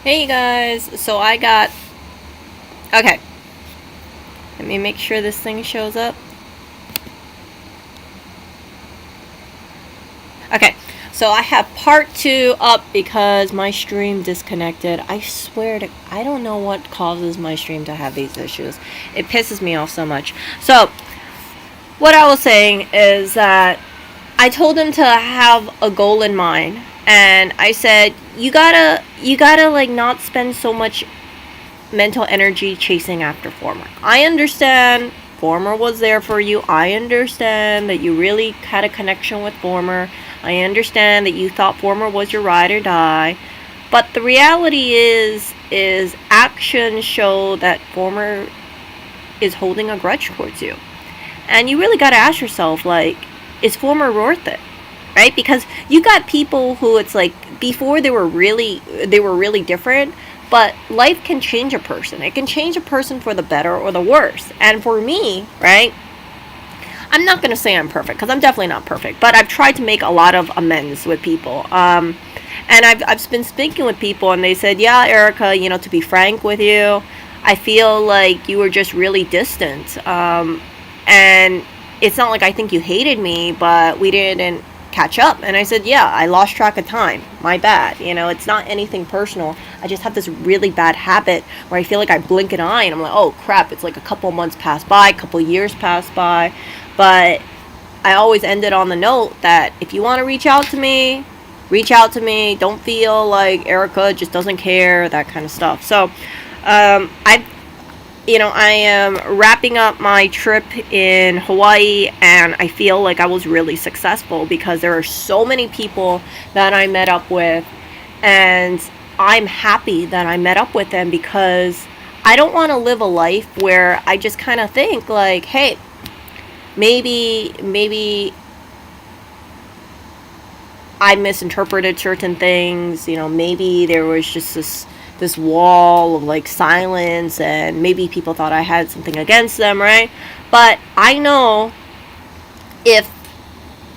Hey guys, so I got. Okay, let me make sure this thing shows up. Okay, so I have part two up because my stream disconnected. I swear to. I don't know what causes my stream to have these issues. It pisses me off so much. So, what I was saying is that I told him to have a goal in mind. And I said, you gotta like not spend so much mental energy chasing after former. I understand former was there for you. I understand that you really had a connection with former. I understand that you thought former was your ride or die. But the reality is actions show that former is holding a grudge towards you. And you really got to ask yourself, like, is former worth it? Right? Because you got people who it's like before they were really different, but life can change a person. It can change a person for the better or the worse. And for me, right? I'm not going to say I'm perfect because I'm definitely not perfect, but I've tried to make a lot of amends with people. And I've been speaking with people, and they said, yeah, Erica, to be frank with you, I feel like you were just really distant. And it's not like I think you hated me, but we didn't catch up. And I said, yeah, I lost track of time. My bad. It's not anything personal. I just have this really bad habit where I feel like I blink an eye and I'm like, oh crap, it's like a couple months pass by, a couple years pass by. But I always ended on the note that if you want to reach out to me, reach out to me. Don't feel like Erica just doesn't care, that kind of stuff. So, I am wrapping up my trip in Hawaii, and I feel like I was really successful because there are so many people that I met up with, and I'm happy that I met up with them because I don't want to live a life where I just kind of think like, hey, maybe I misinterpreted certain things. Maybe there was just this wall of like silence, and maybe people thought I had something against them, right? But I know if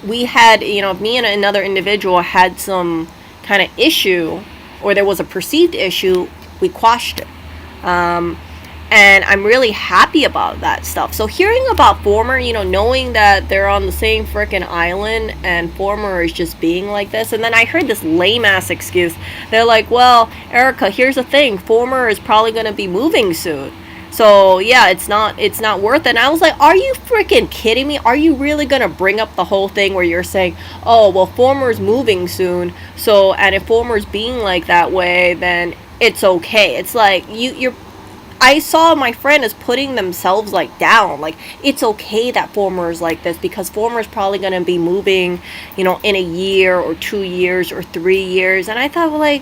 we had, if me and another individual had some kind of issue, or there was a perceived issue, we quashed it. Um, and I'm really happy about that stuff. So hearing about former, knowing that they're on the same freaking island and former is just being like this, and then I heard this lame ass excuse. They're like, "Well, Erica, here's the thing. Former is probably gonna be moving soon." So yeah, it's not worth it. And I was like, are you freaking kidding me? Are you really gonna bring up the whole thing where you're saying, oh well, former's moving soon, so and if former's being like that way, then it's okay. It's like you're I saw my friend is putting themselves like down. Like it's okay that former is like this because former is probably gonna be moving, in a year or 2 years or 3 years. And I thought, well, like,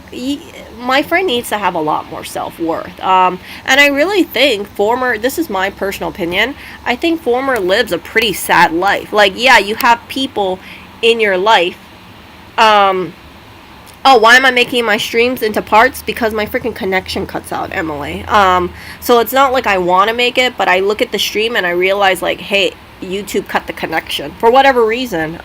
my friend needs to have a lot more self worth. And I really think former. This is my personal opinion. I think former lives a pretty sad life. Like, yeah, you have people in your life. Um, Oh, why am I making my streams into parts? Because my freaking connection cuts out, Emily. So it's not like I want to make it, but I look at the stream and I realize, like, hey, YouTube cut the connection for whatever reason.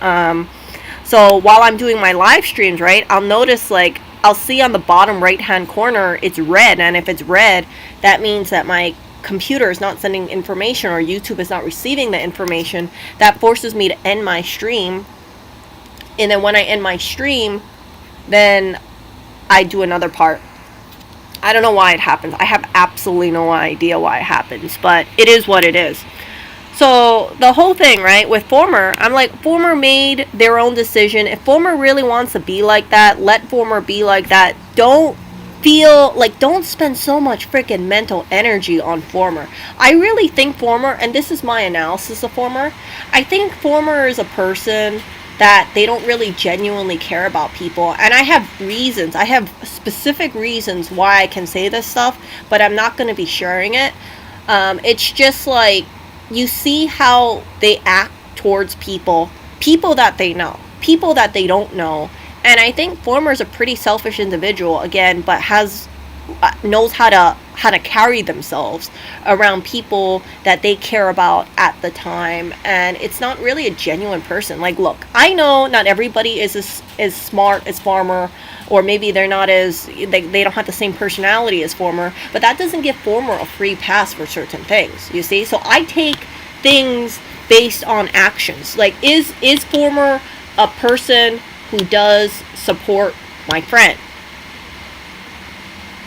So while I'm doing my live streams, right, I'll notice, like, I'll see on the bottom right hand corner it's red, and if it's red, that means that my computer is not sending information or YouTube is not receiving the information. That forces me to end my stream, and then when I end my stream, then I do another part. I don't know why it happens. I have absolutely no idea why it happens, but it is what it is. So the whole thing, right, with former, I'm like, former made their own decision. If former really wants to be like that, let former be like that. Don't spend so much freaking mental energy on former. I really think former, and this is my analysis of former, I think former is a person that they don't really genuinely care about people. And I have reasons. I have specific reasons why I can say this stuff, but I'm not going to be sharing it. It's just like you see how they act towards people that they know, people that they don't know. And I think former is a pretty selfish individual again, but has knows how to carry themselves around people that they care about at the time, and it's not really a genuine person. Like, look, I know not everybody is as smart as farmer. or maybe they're not as, they don't have the same personality as former, but that doesn't give former a free pass for certain things, you see. So I take things based on actions. Like, is former a person who does support my friend?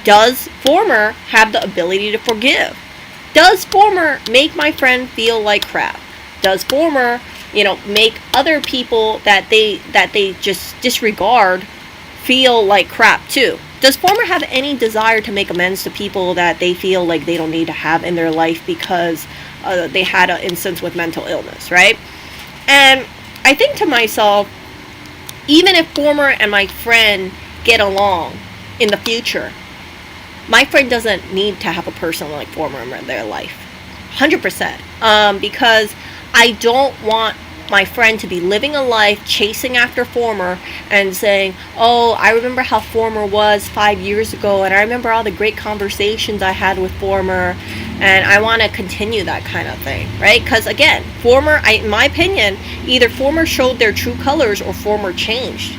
Does former have the ability to forgive? Does former make my friend feel like crap? Does former, make other people that they just disregard feel like crap too? Does former have any desire to make amends to people that they feel like they don't need to have in their life because they had an instance with mental illness, right? And I think to myself, even if former and my friend get along in the future, my friend doesn't need to have a person like former in their life. 100%. Because I don't want my friend to be living a life chasing after former and saying, oh, I remember how former was 5 years ago, and I remember all the great conversations I had with former, and I want to continue that kind of thing, right? Because again, former, in my opinion, either former showed their true colors or former changed.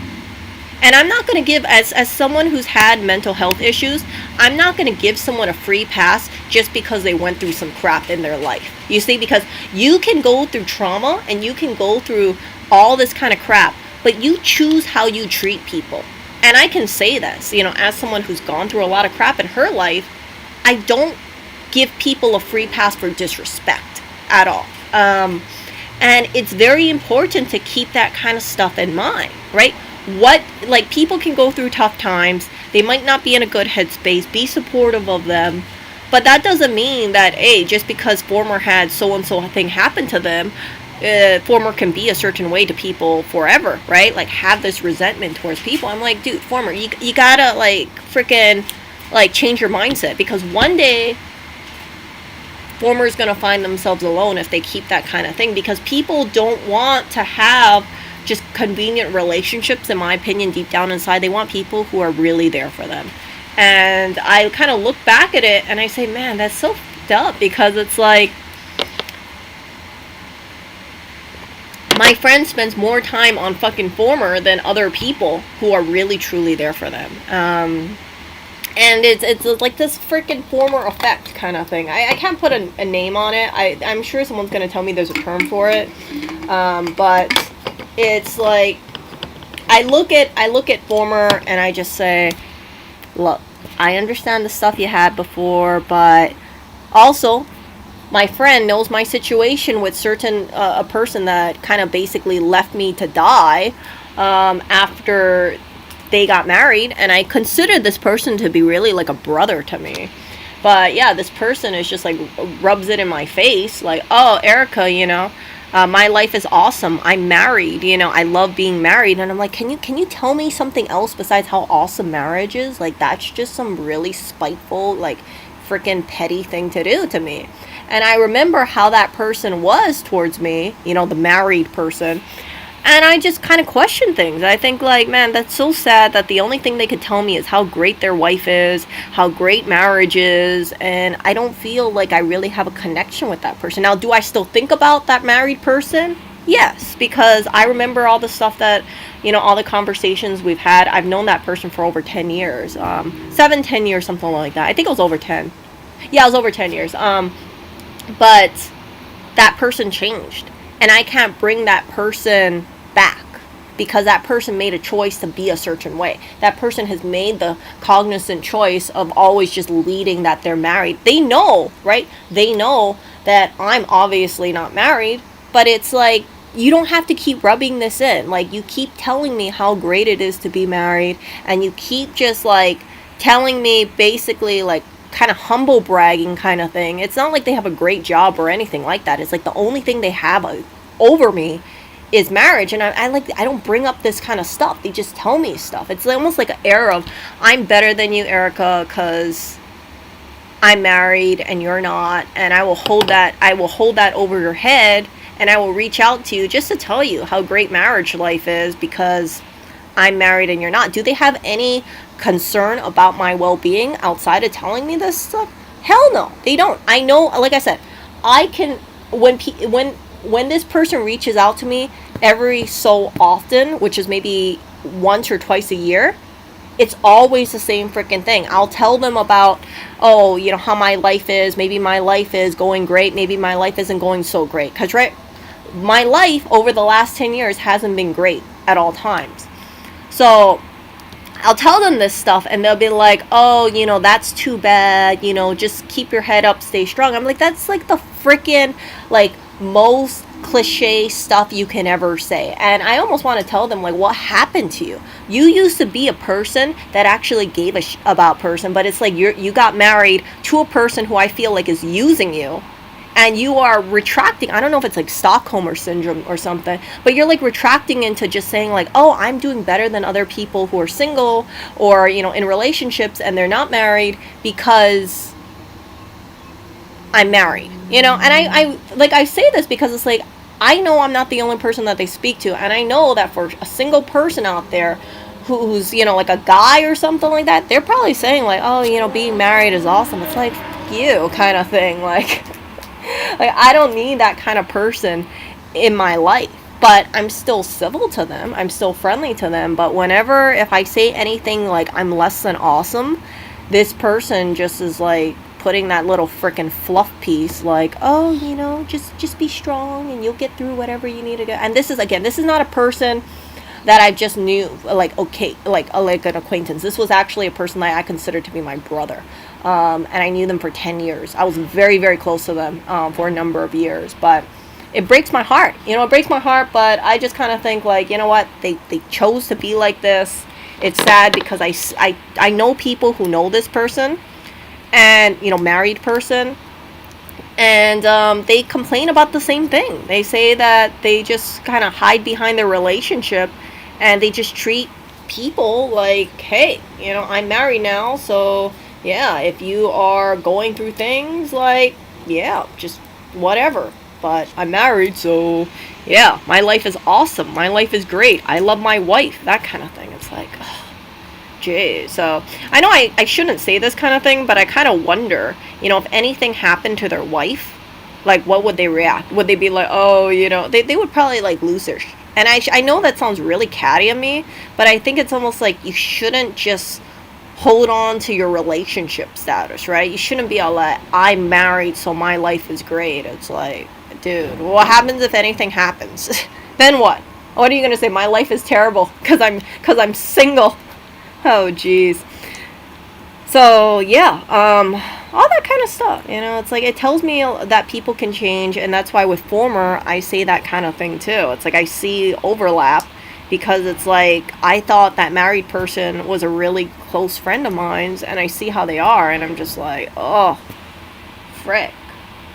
And I'm not going to give, as someone who's had mental health issues, I'm not going to give someone a free pass just because they went through some crap in their life. You see, because you can go through trauma and you can go through all this kind of crap, but you choose how you treat people. And I can say this, as someone who's gone through a lot of crap in her life, I don't give people a free pass for disrespect at all. And it's very important to keep that kind of stuff in mind, right? People can go through tough times. They might not be in a good headspace. Be supportive of them. But that doesn't mean that, hey, just because former had so-and-so thing happen to them, former can be a certain way to people forever, right? Like, have this resentment towards people. I'm like, dude, former, you gotta, freaking, change your mindset. Because one day, former is gonna find themselves alone if they keep that kind of thing. Because people don't want to have just convenient relationships, in my opinion. Deep down inside, they want people who are really there for them. And I kind of look back at it and I say, man, that's so fucked up, because it's like, my friend spends more time on fucking former than other people who are really truly there for them. And it's like this freaking former effect kind of thing. I can't put a name on it. I'm sure someone's going to tell me there's a term for it. But it's like, I look at former and I just say, look, I understand the stuff you had before, but also my friend knows my situation with a person that kind of basically left me to die after they got married, and I considered this person to be really like a brother to me. But yeah, this person is just like rubs it in my face, like, oh, Erica, my life is awesome. I'm married, I love being married. And I'm like, can you tell me something else besides how awesome marriage is? Like, that's just some really spiteful, freaking petty thing to do to me. And I remember how that person was towards me, the married person. And I just kind of question things. I think, man, that's so sad that the only thing they could tell me is how great their wife is, how great marriage is, and I don't feel like I really have a connection with that person. Now, do I still think about that married person? Yes, because I remember all the stuff that, all the conversations we've had. I've known that person for over 10 years, 10 years, something like that. I think it was over 10. Yeah, it was over 10 years. But that person changed. And I can't bring that person back because that person made a choice to be a certain way. That person has made the cognizant choice of always just leading that they're married. They know, right? They know that I'm obviously not married, but it's like, you don't have to keep rubbing this in. Like, you keep telling me how great it is to be married, and you keep just telling me basically kind of humble bragging kind of thing. It's not like they have a great job or anything like that. It's like the only thing they have over me is marriage, and I don't bring up this kind of stuff. They just tell me stuff. It's almost like an air of, I'm better than you, Erica, because I'm married and you're not, and I will hold that over your head, and I will reach out to you just to tell you how great marriage life is because I'm married and you're not. Do they have any concern about my well-being outside of telling me this stuff? Hell no, they don't. I know, like I said, I can, when this person reaches out to me every so often, which is maybe once or twice a year, It's always the same freaking thing. I'll tell them about, oh, how my life is. Maybe my life is going great. Maybe my life isn't going so great. Because, right, my life over the last 10 years hasn't been great at all times. So I'll tell them this stuff and they'll be like, oh, that's too bad. Just keep your head up, stay strong. I'm like, that's like the freaking, like, most cliche stuff you can ever say. And I almost want to tell them, like, what happened to you? You used to be a person that actually gave a about person, but it's like you got married to a person who I feel like is using you, and you are retracting. I don't know if it's like Stockholm or syndrome or something, but you're like retracting into just saying like, oh, I'm doing better than other people who are single or in relationships and they're not married because I'm married. And I say this because it's like, I know I'm not the only person that they speak to, and I know that for a single person out there who's like a guy or something like that, they're probably saying like, oh, being married is awesome. It's like, you kind of thing. Like I don't need that kind of person in my life. But I'm still civil to them. I'm still friendly to them. But whenever, if I say anything like I'm less than awesome, this person just is like putting that little freaking fluff piece like, oh, just be strong and you'll get through whatever you need to go. And this is not a person that I just knew, like, okay, like an acquaintance. This was actually a person that I considered to be my brother. And I knew them for 10 years. I was very, very close to them for a number of years. But it breaks my heart. It breaks my heart, but I just kind of think, like, you know what? They chose to be like this. It's sad because I know people who know this person and, married person. And they complain about the same thing. They say that they just kind of hide behind their relationship and they just treat people like, hey, I'm married now, so yeah, if you are going through things, like, yeah, just whatever. But I'm married, so yeah, my life is awesome. My life is great. I love my wife. That kind of thing. It's like, jeez. So I know I shouldn't say this kind of thing, but I kind of wonder, if anything happened to their wife, like, what would they react? Would they be like, oh, they would probably like lose their and I know that sounds really catty of me, but I think it's almost like you shouldn't just hold on to your relationship status, right? You shouldn't be all like, I'm married, so my life is great. It's like, dude, what happens if anything happens? Then what? What are you gonna say? My life is terrible because I'm single. Oh, jeez. So yeah, all that kind of stuff. It's like, it tells me that people can change, and that's why with former I say that kind of thing too. It's like I see overlap because it's like I thought that married person was a really close friend of mine's, and I see how they are, and I'm just like, oh, frick.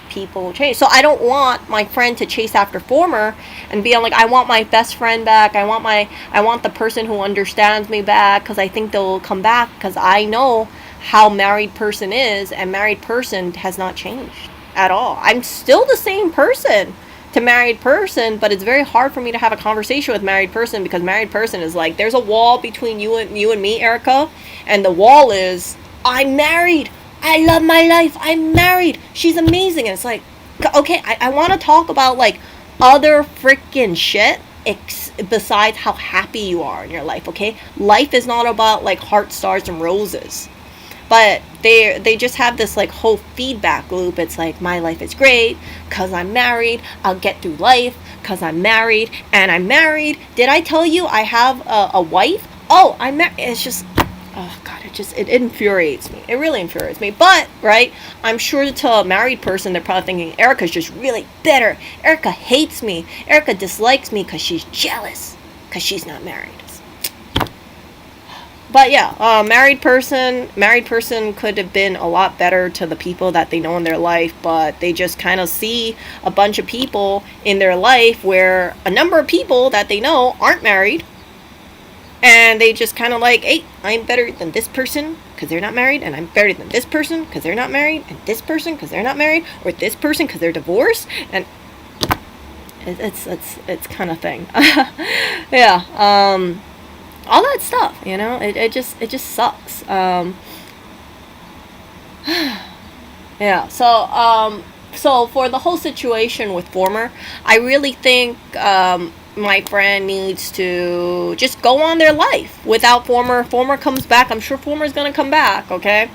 People change. So I don't want my friend to chase after former and be like, I want my best friend back. I want the person who understands me back, because I think they'll come back, because I know how married person is, and married person has not changed at all. I'm still the same person to married person, but it's very hard for me to have a conversation with married person, because married person is like, there's a wall between you and me, Erica, and the wall is, I'm married. I love my life. I'm married. She's amazing. And it's like, okay, I want to talk about like other freaking shit besides how happy you are in your life, okay? Life is not about like heart, stars, and roses. But they just have this like whole feedback loop. It's like, my life is great because I'm married. I'll get through life because I'm married. And I'm married. Did I tell you I have a wife? Oh, I'm married. It's just, oh god, it infuriates me. It really infuriates me. But, right, I'm sure to a married person, they're probably thinking, Erica's just really bitter. Erica hates me. Erica dislikes me because she's jealous because she's not married. But yeah, married person could have been a lot better to the people that they know in their life, but they just kind of see a bunch of people in their life where a number of people that they know aren't married, and they just kind of like, hey, I'm better than this person because they're not married, and I'm better than this person because they're not married, and this person because they're not married, or this person because they're divorced, and it's kind of thing. Yeah, all that stuff, it just sucks. Yeah, so for the whole situation with former, I really think my friend needs to just go on their life without former. Former comes back. I'm sure former is gonna come back. Okay,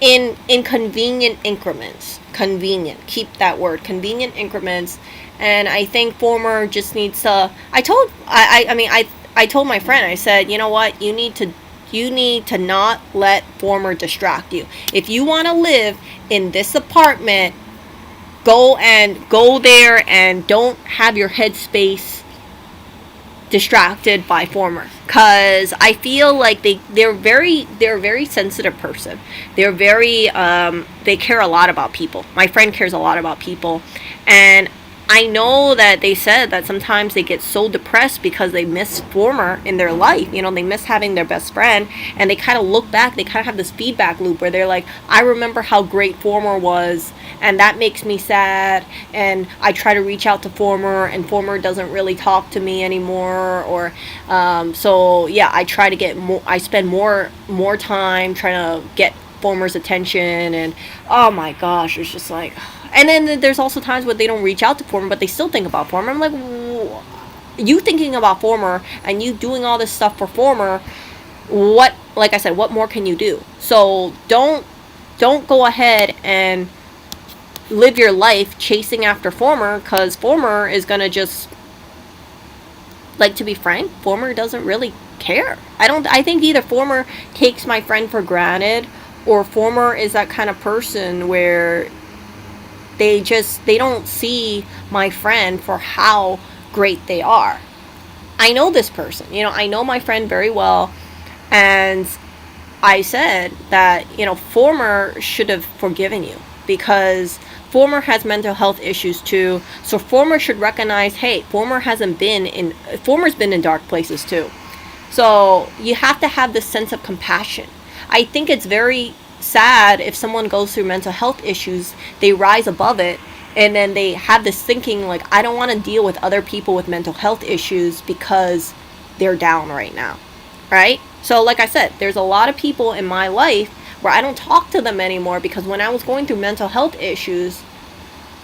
in convenient increments. Convenient. Keep that word. Convenient increments. And I think former just needs to. I told my friend. I said, you know what? You need to not let former distract you. If you want to live in this apartment, go there and don't have your headspace distracted by former, because I feel like they're a very sensitive person. They're very they care a lot about people. My friend cares a lot about people, and I know that they said that sometimes they get so depressed because they miss former in their life. You know, they miss having their best friend, and they kind of look back. They kind of have this feedback loop where they're like, I remember how great former was, and that makes me sad, and I try to reach out to former, and former doesn't really talk to me anymore, or so yeah, I try to get more. I spend more time trying to get former's attention, and oh my gosh, it's just like. And then there's also times where they don't reach out to former, but they still think about former. I'm like, you thinking about former and you doing all this stuff for former, what, like I said, what more can you do? So don't go ahead and live your life chasing after former, because former is going to just, like, to be frank, former doesn't really care. I think either former takes my friend for granted, or former is that kind of person where they don't see my friend for how great they are. I know this person, I know my friend very well, and I said that, former should have forgiven you, because former has mental health issues too. So former should recognize, hey, former's been in dark places too. So you have to have this sense of compassion. I think it's very sad if someone goes through mental health issues, they rise above it, and then they have this thinking like, I don't want to deal with other people with mental health issues because they're down right now, right? So like I said, there's a lot of people in my life where I don't talk to them anymore, because when I was going through mental health issues,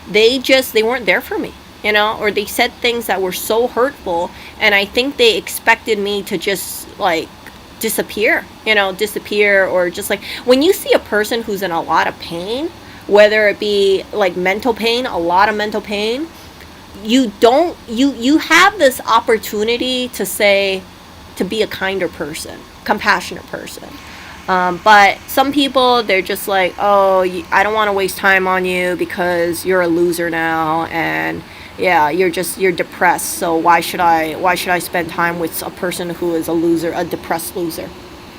they weren't there for me, or they said things that were so hurtful, and I think they expected me to just like disappear, or just like, when you see a person who's in a lot of pain, whether it be like mental pain, a lot of mental pain, you have this opportunity to be a kinder person, compassionate person. But some people, they're just like, oh, I don't want to waste time on you because you're a loser now, and yeah, you're depressed, so why should I spend time with a person who is a loser, a depressed loser,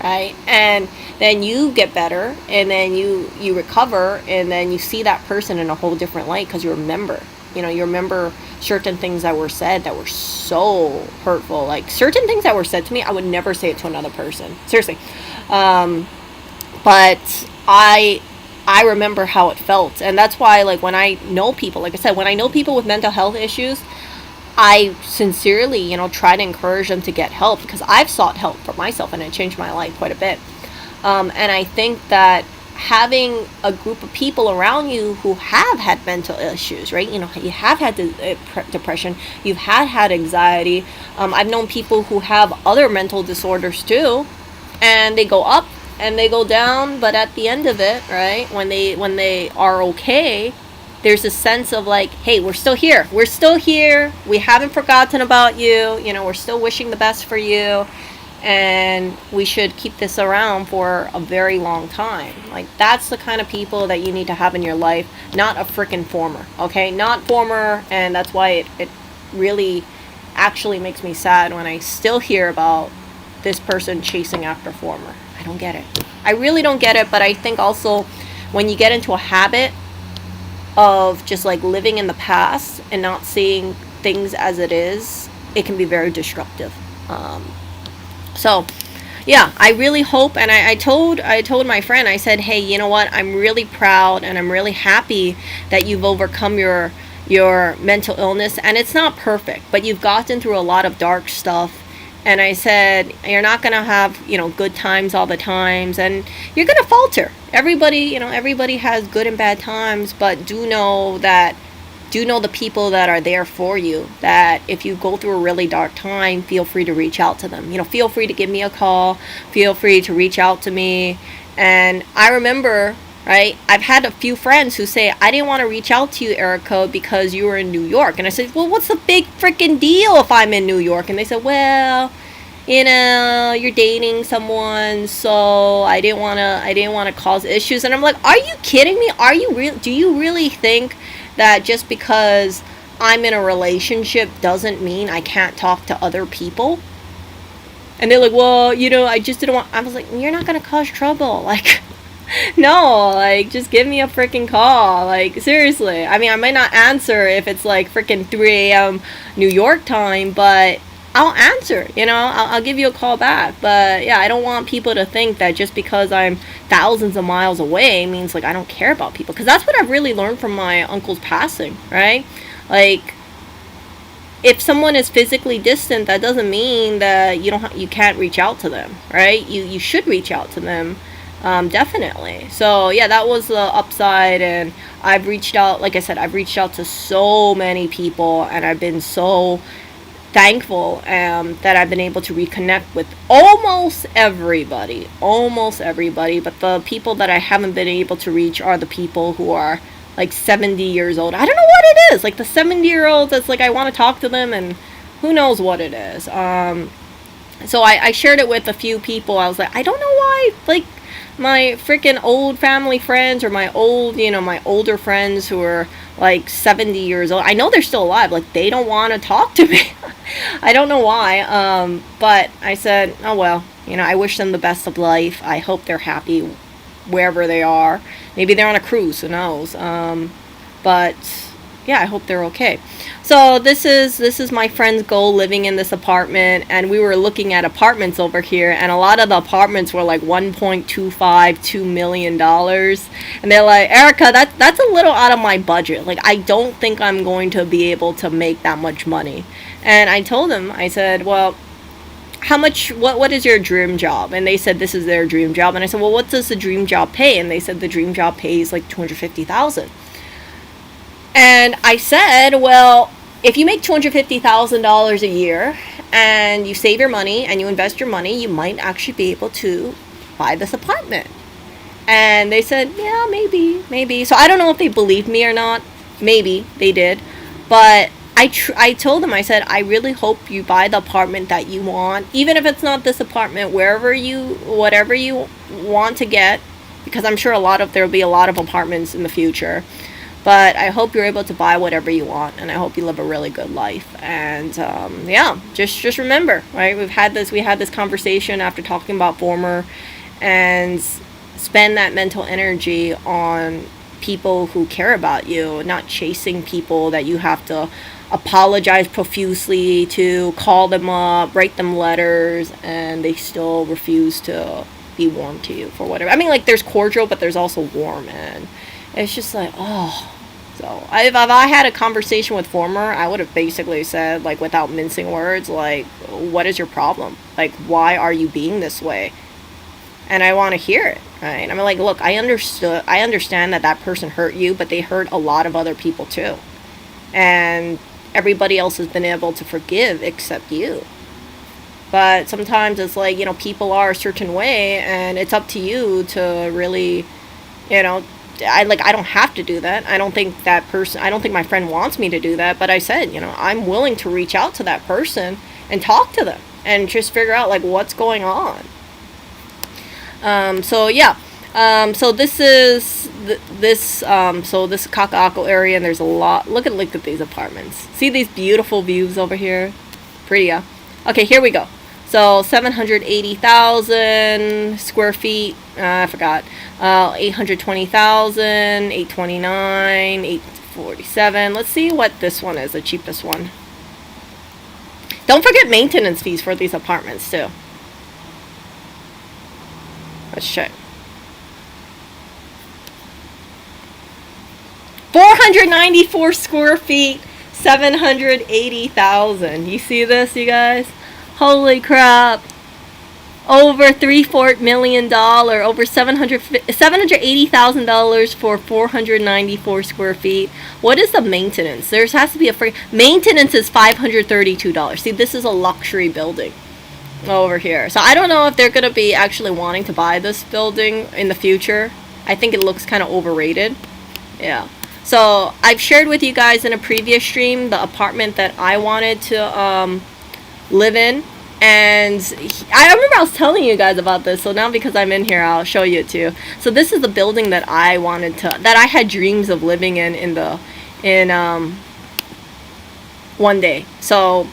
right? And then you get better, and then you recover, and then you see that person in a whole different light, because you remember certain things that were said that were so hurtful. Like, certain things that were said to me, I would never say it to another person, seriously. But I remember how it felt, and that's why, like, when I know people, like I said, when I know people with mental health issues, I sincerely, try to encourage them to get help, because I've sought help for myself, and it changed my life quite a bit. And I think that having a group of people around you who have had mental issues, right? You have had depression, you've had anxiety. I've known people who have other mental disorders too, and they go up and they go down, but at the end of it, right, when they are okay, there's a sense of like, hey, we're still here, we haven't forgotten about you, we're still wishing the best for you, and we should keep this around for a very long time. Like, that's the kind of people that you need to have in your life, not a freaking former, okay? Not former. And that's why it really actually makes me sad when I still hear about this person chasing after former. I don't get it. I really don't get it. But I think also when you get into a habit of just like living in the past and not seeing things as it is, it can be very disruptive. So yeah, I really hope, and I told my friend, I said, hey, you know what, I'm really proud and I'm really happy that you've overcome your mental illness, and it's not perfect, but you've gotten through a lot of dark stuff. And I said, you're not going to have, good times all the times, and you're going to falter. Everybody has good and bad times, but do know that do know the people that are there for you, that if you go through a really dark time, feel free to reach out to them. Feel free to give me a call, feel free to reach out to me. And I remember, right, I've had a few friends who say, I didn't want to reach out to you, Erica, because you were in New York. And I said, well, what's the big freaking deal if I'm in New York? And they said, well, you're dating someone, so I didn't want to cause issues. And I'm like, are you kidding me? Do you really think that just because I'm in a relationship doesn't mean I can't talk to other people? And they're like, well, I just didn't want. I was like, you're not gonna cause trouble. Like, no, like, just give me a freaking call. Like, seriously. I mean, I might not answer if it's like freaking 3 a.m. New York time, but I'll answer, I'll give you a call back. But yeah, I don't want people to think that just because I'm thousands of miles away means like I don't care about people. Because that's what I've really learned from my uncle's passing, right? Like, if someone is physically distant, that doesn't mean that you can't reach out to them, right? You should reach out to them, definitely. So yeah, that was the upside. And I've reached out, like I said, I've reached out to so many people, and I've been so thankful that I've been able to reconnect with almost everybody. But the people that I haven't been able to reach are the people who are like 70 years old. I don't know what it is. Like the 70-year-olds, it's like I want to talk to them, and who knows what it is. So I shared it with a few people. I was like, I don't know why, like, my freaking old family friends, or my older friends who are like 70 years old, I know they're still alive, like, they don't want to talk to me. I don't know why. But I said, oh well, I wish them the best of life. I hope they're happy wherever they are. Maybe they're on a cruise, who knows. But yeah, I hope they're okay. So this is my friend's goal, living in this apartment, and we were looking at apartments over here, and a lot of the apartments were like $1.25-2 million, and they're like, Erica, that's a little out of my budget. Like, I don't think I'm going to be able to make that much money. And I told them, I said, well, how much, what is your dream job? And they said this is their dream job. And I said, well, what does the dream job pay? And they said the dream job pays like $250,000. And I said, well, if you make $250,000 a year and you save your money and you invest your money, you might actually be able to buy this apartment. And they said, yeah, maybe. So I don't know if they believed me or not. Maybe they did. But I told them, I said, I really hope you buy the apartment that you want, even if it's not this apartment, whatever you want to get, because I'm sure there'll be a lot of apartments in the future. But I hope you're able to buy whatever you want, and I hope you live a really good life. And yeah, just remember, right? We had this conversation after talking about former, and spend that mental energy on people who care about you, not chasing people that you have to apologize profusely to, call them up, write them letters, and they still refuse to be warm to you for whatever. I mean, like, there's cordial, but there's also warm, and it's just like, oh. So if I had a conversation with former, I would have basically said, like, without mincing words, like, what is your problem? Like, why are you being this way? And I want to hear it, right? I'm like, look, I understand that person hurt you, but they hurt a lot of other people too. And everybody else has been able to forgive except you. But sometimes it's like, people are a certain way, and it's up to you to really, I don't have to do that. I don't think my friend wants me to do that, but I said, I'm willing to reach out to that person and talk to them and just figure out, like, what's going on. So yeah. So this is this Kaka'ako area, and there's a lot. Look at these apartments. See these beautiful views over here? Pretty, yeah. Okay, here we go. So 780,000 square feet. I forgot. 820,000, 829, 847. Let's see what this one is, the cheapest one. Don't forget maintenance fees for these apartments too. Let's check. 494 square feet, 780,000. You see this, you guys? Holy crap. over $3.4 million, over $780,000 for 494 square feet. What is the maintenance? There has to be a free maintenance is $532. See, this is a luxury building over here. So I don't know if they're gonna be actually wanting to buy this building in the future. I think it looks kind of overrated. Yeah. So I've shared with you guys in a previous stream the apartment that I wanted to live in. And I remember I was telling you guys about this, so now because I'm in here, I'll show you it too. So this is the building that I wanted to, that I had dreams of living in one day. So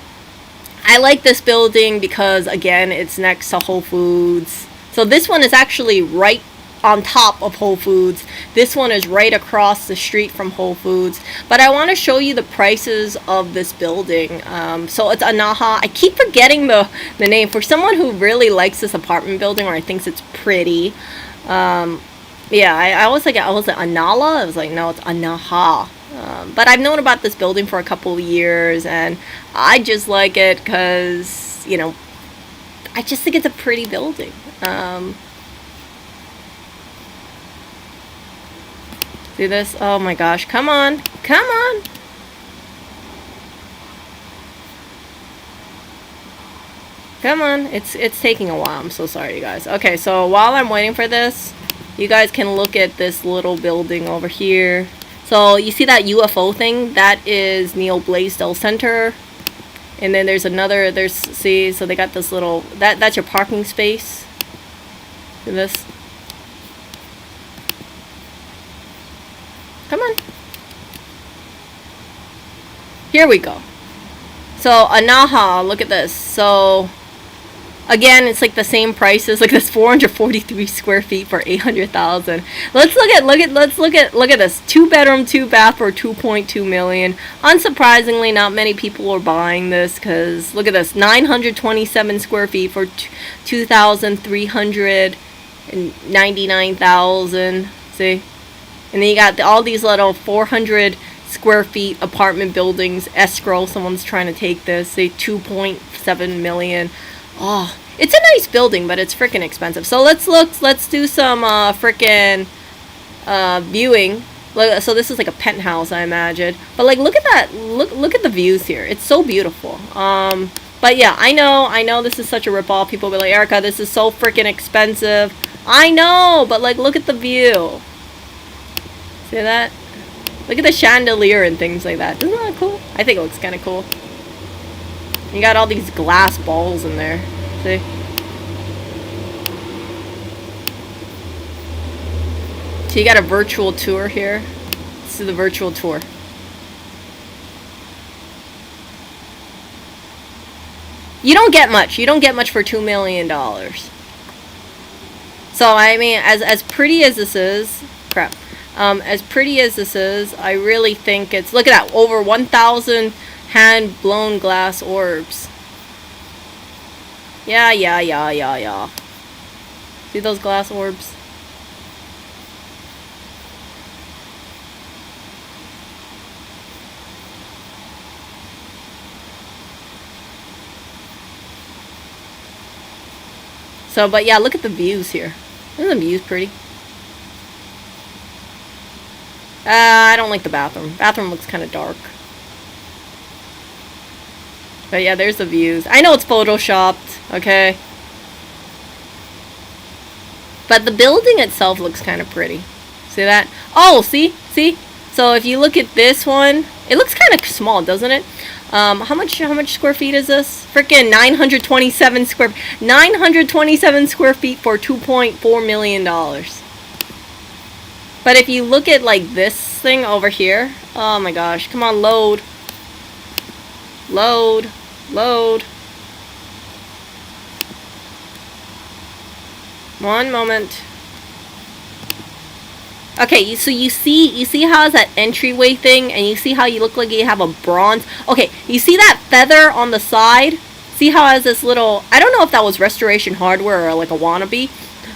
I like this building because, again, it's next to Whole Foods. So this one is actually right on top of Whole Foods. This one is right across the street from Whole Foods. But I want to show you the prices of this building. So it's Anaha. I keep forgetting the name. For someone who really likes this apartment building or thinks it's pretty, yeah, I was like Anala? I was like, no, it's Anaha. But I've known about this building for a couple of years, and I just like it because, you know, I just think it's a pretty building. See this? Oh my gosh. Come on. Come on. Come on. It's taking a while. I'm so sorry, you guys. Okay, so while I'm waiting for this, you guys can look at this little building over here. So you see that UFO thing? That is Neil Blaisdell Center. And then there's another, see, so they got this little, that's your parking space. See this? Come on. Here we go. So Anaha, look at this. So again, it's like the same prices. Like this 443 square feet for 800,000. Let's look at this. 2-bedroom, 2-bath for 2.2 million. Unsurprisingly, not many people are buying this because look at this. 927 square feet for 2,399,000. See? And then you got all these little 400 square feet apartment buildings, escrow. Someone's trying to take this. Say 2.7 million. Oh, it's a nice building, but it's freaking expensive. So let's do some freaking viewing. So this is like a penthouse, I imagine. But like, look at that. Look at the views here. It's so beautiful. But yeah, I know this is such a ripoff. People will be like, Erica, this is so freaking expensive. I know, but like, look at the view. See that? Look at the chandelier and things like that. Isn't that cool? I think it looks kind of cool. You got all these glass balls in there. See? So you got a virtual tour here. This is the virtual tour. You don't get much. You don't get much for $2 million. So, I mean, as pretty as this is... Crap. As pretty as this is, I really think it's... Look at that. Over 1,000 hand-blown glass orbs. Yeah. See those glass orbs? So, but yeah, look at the views here. Isn't the views pretty? I don't like the bathroom. Bathroom looks kind of dark. But yeah, there's the views. I know it's photoshopped, okay? But the building itself looks kind of pretty. See that? Oh, see? So if you look at this one, it looks kind of small, doesn't it? How much square feet is this? Freaking 927 square feet for $2.4 million. But if you look at like this thing over here, oh my gosh, come on, load. One moment. Okay, so you see how it's that entryway thing, and you see how you look like you have a bronze. Okay, you see that feather on the side? See how it has this little, I don't know if that was Restoration Hardware or like a wannabe,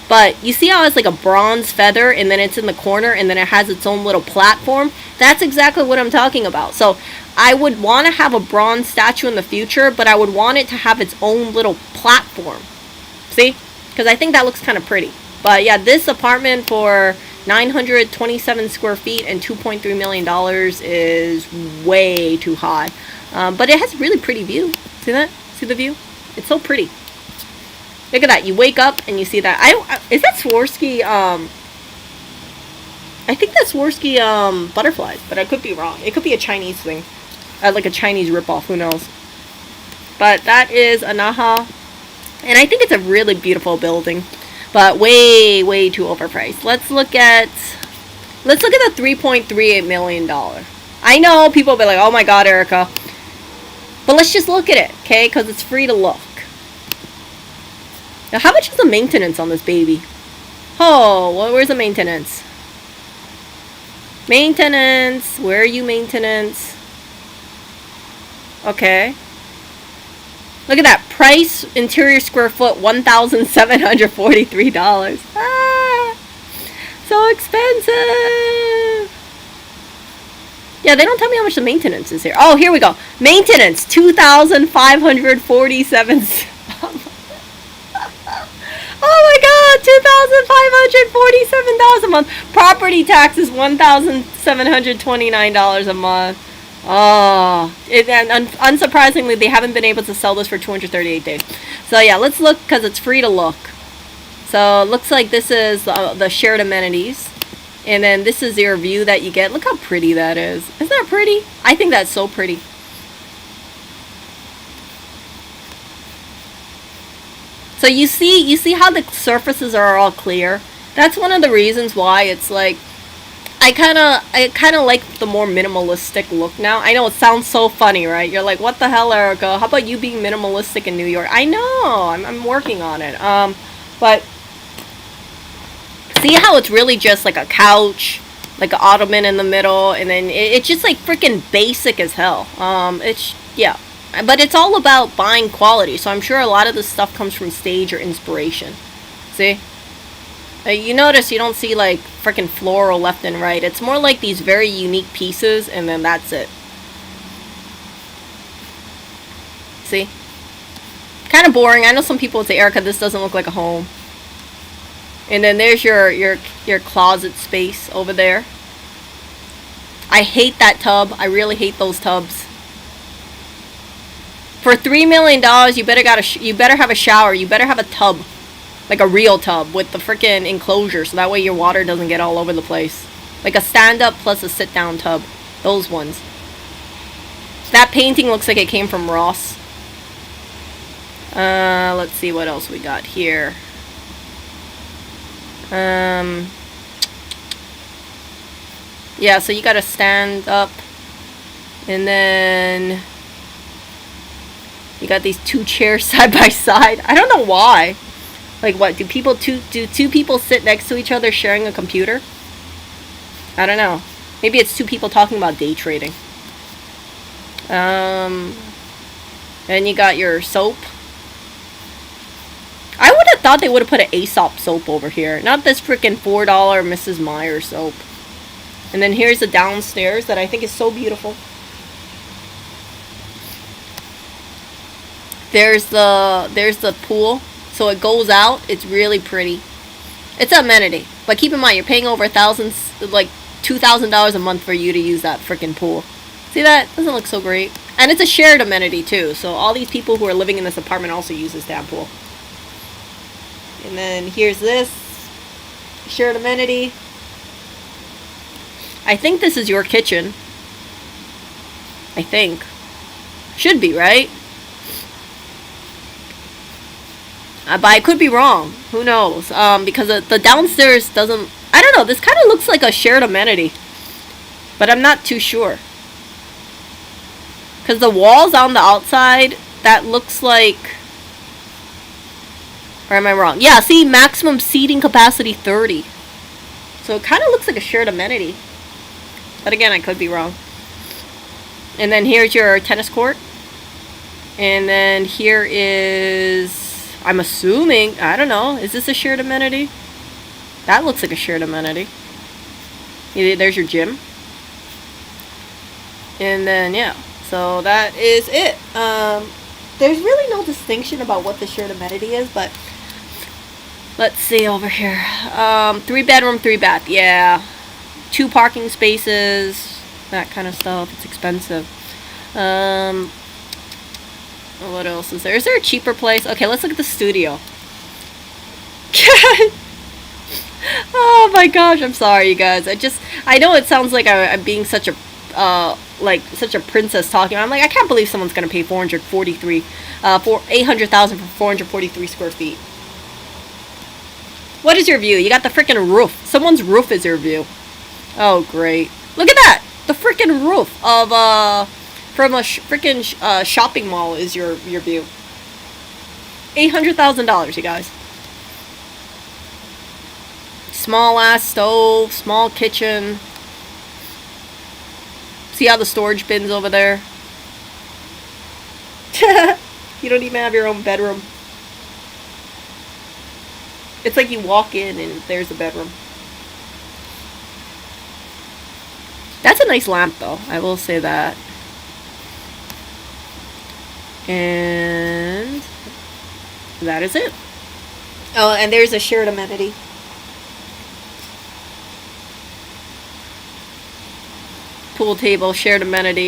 but you see how it's like a bronze feather, and then it's in the corner, and then it has its own little platform? That's exactly what I'm talking about. So I would want to have a bronze statue in the future, but I would want it to have its own little platform. See? because I think that looks kind of pretty. But yeah, this apartment for 927 square feet and $2.3 million is way too high. But it has a really pretty view. See that? See the view? It's so pretty. Look at that. You wake up and you see that. Is that Swarovski? I think that's Swarovski butterflies, but I could be wrong. It could be a Chinese thing. Like a Chinese ripoff. Who knows? But that is Anaha. And I think it's a really beautiful building. But way, way too overpriced. Let's look at the $3.38 million. I know people will be like, oh my god, Erica. But let's just look at it, okay? Because it's free to look. Now, how much is the maintenance on this baby? Oh, well, where's the maintenance? Maintenance. Where are you, maintenance? Okay. Look at that. Price, interior square foot, $1,743. Ah, so expensive. Yeah, they don't tell me how much the maintenance is here. Oh, here we go. Maintenance, $2,547. Oh my god, $2,547 a month. Property taxes, $1,729 a month. Oh, and unsurprisingly, they haven't been able to sell this for 238 days. So yeah, let's look, because it's free to look. So it looks like this is the shared amenities. And then this is your view that you get. Look how pretty that is. Isn't that pretty? I think that's so pretty. So you see how the surfaces are all clear? That's one of the reasons why it's like, I kind of like the more minimalistic look now. I know it sounds so funny, right? You're like, what the hell, Erica? How about you being minimalistic in New York? I know, I'm working on it. But see how it's really just like a couch, like an ottoman in the middle, and then it's just like freaking basic as hell. Yeah. But it's all about buying quality, so I'm sure a lot of this stuff comes from stage or inspiration. See? You notice you don't see like freaking floral left and right. It's more like these very unique pieces, and then that's it. See? Kind of boring. I know some people would say, Erica, this doesn't look like a home. And then there's your closet space over there. I hate that tub. I really hate those tubs. For $3 million, you better have a shower. You better have a tub, like a real tub with the freaking enclosure, so that way your water doesn't get all over the place. Like a stand-up plus a sit-down tub. Those ones. That painting looks like it came from Ross. Let's see what else we got here. Yeah, so you gotta stand up, and then you got these two chairs side by side. I don't know why. Like, what, do two people sit next to each other sharing a computer? I don't know. Maybe it's two people talking about day trading. And you got your soap. I would have thought they would have put an Aesop soap over here. Not this freaking $4 Mrs. Meyer soap. And then here's the downstairs that I think is so beautiful. There's the pool. So it goes out. It's really pretty. It's an amenity. But keep in mind, you're paying over like $2,000 a month for you to use that freaking pool. See that? Doesn't look so great. And it's a shared amenity too. So all these people who are living in this apartment also use this damn pool. And then here's this shared amenity. I think this is your kitchen. I think. Should be, right? But I could be wrong. Who knows? Because the downstairs doesn't... I don't know. This kind of looks like a shared amenity. But I'm not too sure. Because the walls on the outside, that looks like... Or am I wrong? Yeah, see, maximum seating capacity 30. So it kind of looks like a shared amenity. But again, I could be wrong. And then here's your tennis court. And then here is... I'm assuming, I don't know, is this a shared amenity? That looks like a shared amenity. There's your gym. And then, yeah. So that is it. There's really no distinction about what the shared amenity is, but Let's see over here. 3 bedroom, 3 bath. Yeah. 2 parking spaces. That kind of stuff. It's expensive. What else is there? Is there a cheaper place? Okay, let's look at the studio. Oh my gosh, I'm sorry, you guys. I know it sounds like I'm being such a, such a princess talking. I'm like, I can't believe someone's gonna pay 800,000 for 443 square feet. What is your view? You got the freaking roof. Someone's roof is your view. Oh, great. Look at that! The freaking roof of, from a freaking shopping mall is your view. $800,000, you guys. Small ass stove, small kitchen. See how the storage bin's over there? You don't even have your own bedroom. It's like you walk in and there's a bedroom. That's a nice lamp though, I will say that. And that is it. Oh, and there's a shared amenity. Pool table, shared amenity.